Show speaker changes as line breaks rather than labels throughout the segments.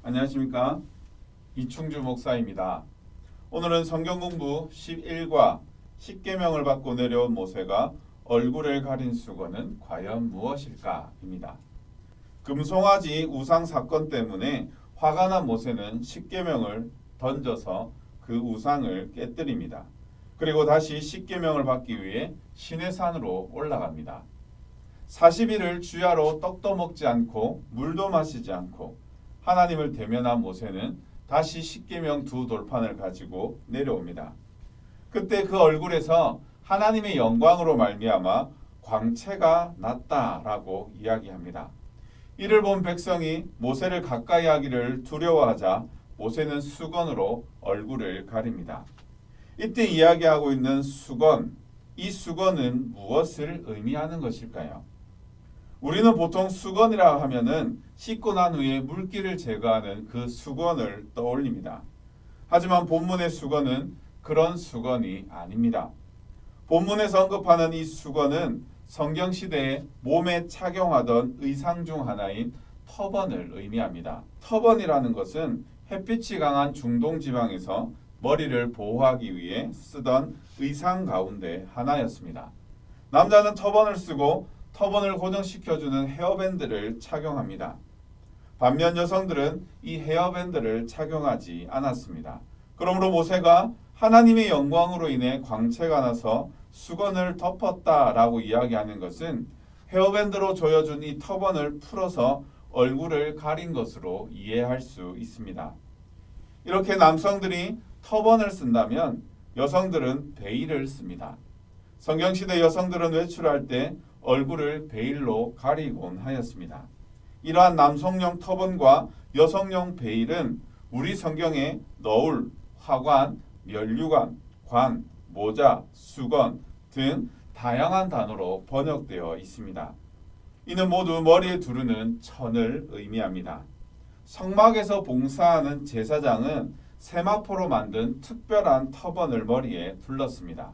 안녕하십니까? 이충주 목사입니다. 오늘은 성경공부 11과 10계명을 받고 내려온 모세가 얼굴을 가린 수건은 과연 무엇일까? 입니다. 금송아지 우상 사건 때문에 화가 난 모세는 10계명을 던져서 그 우상을 깨뜨립니다. 그리고 다시 10계명을 받기 위해 시내산으로 올라갑니다. 40일을 주야로 떡도 먹지 않고 물도 마시지 않고 하나님을 대면한 모세는 다시 10계명 두 돌판을 가지고 내려옵니다. 그때 그 얼굴에서 하나님의 영광으로 말미암아 광채가 났다라고 이야기합니다. 이를 본 백성이 모세를 가까이 하기를 두려워하자 모세는 수건으로 얼굴을 가립니다. 이때 이야기하고 있는 수건, 이 수건은 무엇을 의미하는 것일까요? 우리는 보통 수건이라 하면은 씻고 난 후에 물기를 제거하는 그 수건을 떠올립니다. 하지만 본문의 수건은 그런 수건이 아닙니다. 본문에서 언급하는 이 수건은 성경시대에 몸에 착용하던 의상 중 하나인 터번을 의미합니다. 터번이라는 것은 햇빛이 강한 중동 지방에서 머리를 보호하기 위해 쓰던 의상 가운데 하나였습니다. 남자는 터번을 쓰고 터번을 고정시켜주는 헤어밴드를 착용합니다. 반면 여성들은 이 헤어밴드를 착용하지 않았습니다. 그러므로 모세가 하나님의 영광으로 인해 광채가 나서 수건을 덮었다라고 이야기하는 것은 헤어밴드로 조여준 이 터번을 풀어서 얼굴을 가린 것으로 이해할 수 있습니다. 이렇게 남성들이 터번을 쓴다면 여성들은 베일을 씁니다. 성경시대 여성들은 외출할 때 얼굴을 베일로 가리곤 하였습니다. 이러한 남성용 터번과 여성용 베일은 우리 성경에 너울, 화관, 면류관, 관, 모자, 수건 등 다양한 단어로 번역되어 있습니다. 이는 모두 머리에 두르는 천을 의미합니다. 성막에서 봉사하는 제사장은 세마포로 만든 특별한 터번을 머리에 둘렀습니다.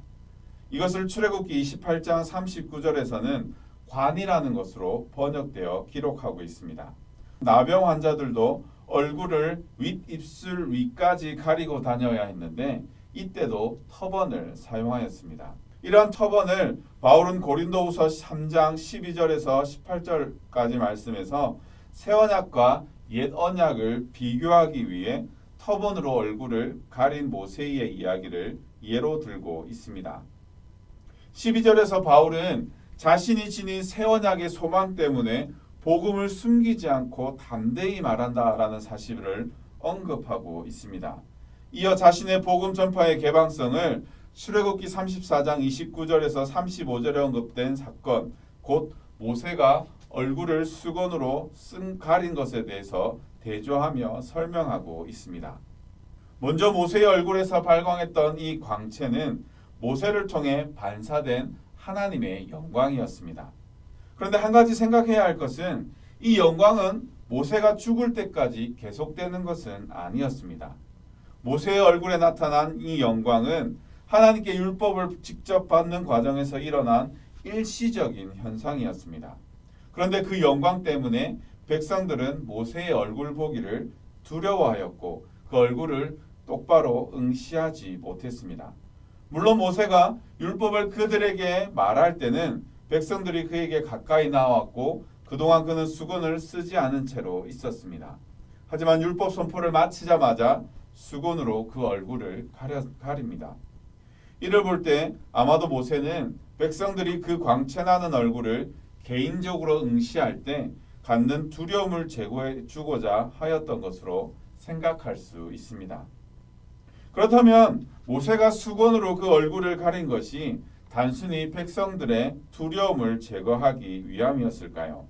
이것을 출애굽기 28장 39절에서는 관이라는 것으로 번역되어 기록하고 있습니다. 나병 환자들도 얼굴을 윗입술 위까지 가리고 다녀야 했는데 이때도 터번을 사용하였습니다. 이러한 터번을 바울은 고린도후서 3장 12절에서 18절까지 말씀에서 새 언약과 옛 언약을 비교하기 위해 터번으로 얼굴을 가린 모세의 이야기를 예로 들고 있습니다. 12절에서 바울은 자신이 지닌 새 언약의 소망 때문에 복음을 숨기지 않고 담대히 말한다라는 사실을 언급하고 있습니다. 이어 자신의 복음 전파의 개방성을 출애굽기 34장 29절에서 35절에 언급된 사건, 곧 모세가 얼굴을 수건으로 가린 것에 대해서 대조하며 설명하고 있습니다. 먼저 모세의 얼굴에서 발광했던 이 광채는 모세를 통해 반사된 하나님의 영광이었습니다. 그런데 한 가지 생각해야 할 것은 이 영광은 모세가 죽을 때까지 계속되는 것은 아니었습니다. 모세의 얼굴에 나타난 이 영광은 하나님께 율법을 직접 받는 과정에서 일어난 일시적인 현상이었습니다. 그런데 그 영광 때문에 백성들은 모세의 얼굴 보기를 두려워하였고 그 얼굴을 똑바로 응시하지 못했습니다. 물론 모세가 율법을 그들에게 말할 때는 백성들이 그에게 가까이 나왔고 그동안 그는 수건을 쓰지 않은 채로 있었습니다. 하지만 율법 선포를 마치자마자 수건으로 그 얼굴을 가립니다. 이를 볼 때 아마도 모세는 백성들이 그 광채나는 얼굴을 개인적으로 응시할 때 갖는 두려움을 제거해 주고자 하였던 것으로 생각할 수 있습니다. 그렇다면 모세가 수건으로 그 얼굴을 가린 것이 단순히 백성들의 두려움을 제거하기 위함이었을까요?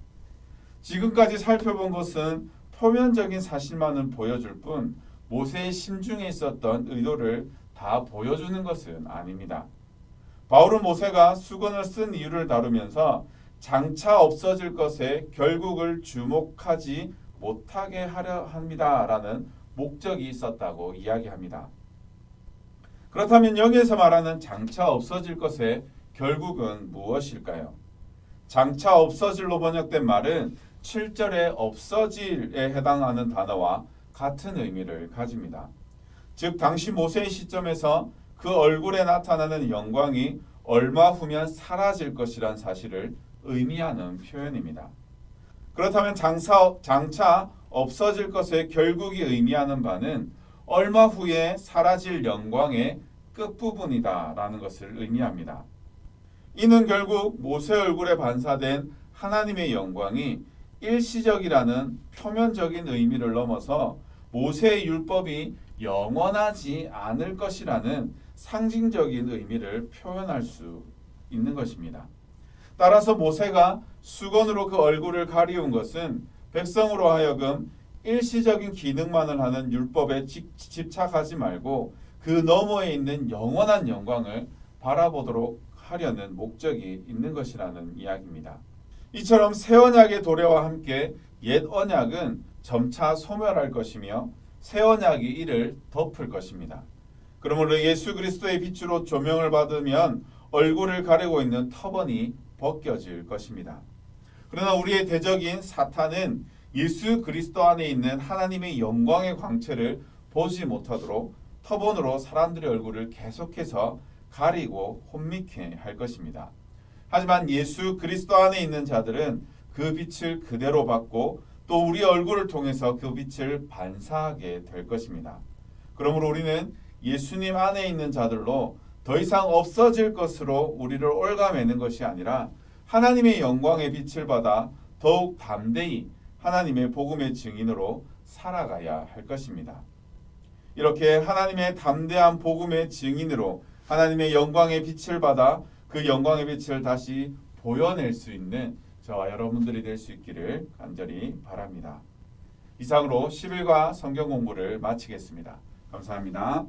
지금까지 살펴본 것은 표면적인 사실만은 보여줄 뿐 모세의 심중에 있었던 의도를 다 보여주는 것은 아닙니다. 바울은 모세가 수건을 쓴 이유를 다루면서 장차 없어질 것에 결국을 주목하지 못하게 하려 합니다라는 목적이 있었다고 이야기합니다. 그렇다면 여기에서 말하는 장차 없어질 것의 결국은 무엇일까요? 장차 없어질로 번역된 말은 7절의 없어질에 해당하는 단어와 같은 의미를 가집니다. 즉 당시 모세의 시점에서 그 얼굴에 나타나는 영광이 얼마 후면 사라질 것이란 사실을 의미하는 표현입니다. 그렇다면 장차 없어질 것의 결국이 의미하는 바는 얼마 후에 사라질 영광의 끝부분이다라는 것을 의미합니다. 이는 결국 모세 얼굴에 반사된 하나님의 영광이 일시적이라는 표면적인 의미를 넘어서 모세의 율법이 영원하지 않을 것이라는 상징적인 의미를 표현할 수 있는 것입니다. 따라서 모세가 수건으로 그 얼굴을 가리운 것은 백성으로 하여금 일시적인 기능만을 하는 율법에 집착하지 말고 그 너머에 있는 영원한 영광을 바라보도록 하려는 목적이 있는 것이라는 이야기입니다. 이처럼 새 언약의 도래와 함께 옛 언약은 점차 소멸할 것이며 새 언약이 이를 덮을 것입니다. 그러므로 예수 그리스도의 빛으로 조명을 받으면 얼굴을 가리고 있는 터번이 벗겨질 것입니다. 그러나 우리의 대적인 사탄은 예수 그리스도 안에 있는 하나님의 영광의 광채를 보지 못하도록 터번으로 사람들의 얼굴을 계속해서 가리고 혼미케 할 것입니다. 하지만 예수 그리스도 안에 있는 자들은 그 빛을 그대로 받고 또 우리 얼굴을 통해서 그 빛을 반사하게 될 것입니다. 그러므로 우리는 예수님 안에 있는 자들로 더 이상 없어질 것으로 우리를 올가매는 것이 아니라 하나님의 영광의 빛을 받아 더욱 담대히 하나님의 복음의 증인으로 살아가야 할 것입니다. 이렇게 하나님의 담대한 복음의 증인으로 하나님의 영광의 빛을 받아 그 영광의 빛을 다시 보여낼 수 있는 저와 여러분들이 될 수 있기를 간절히 바랍니다. 이상으로 10일과 성경 공부를 마치겠습니다. 감사합니다.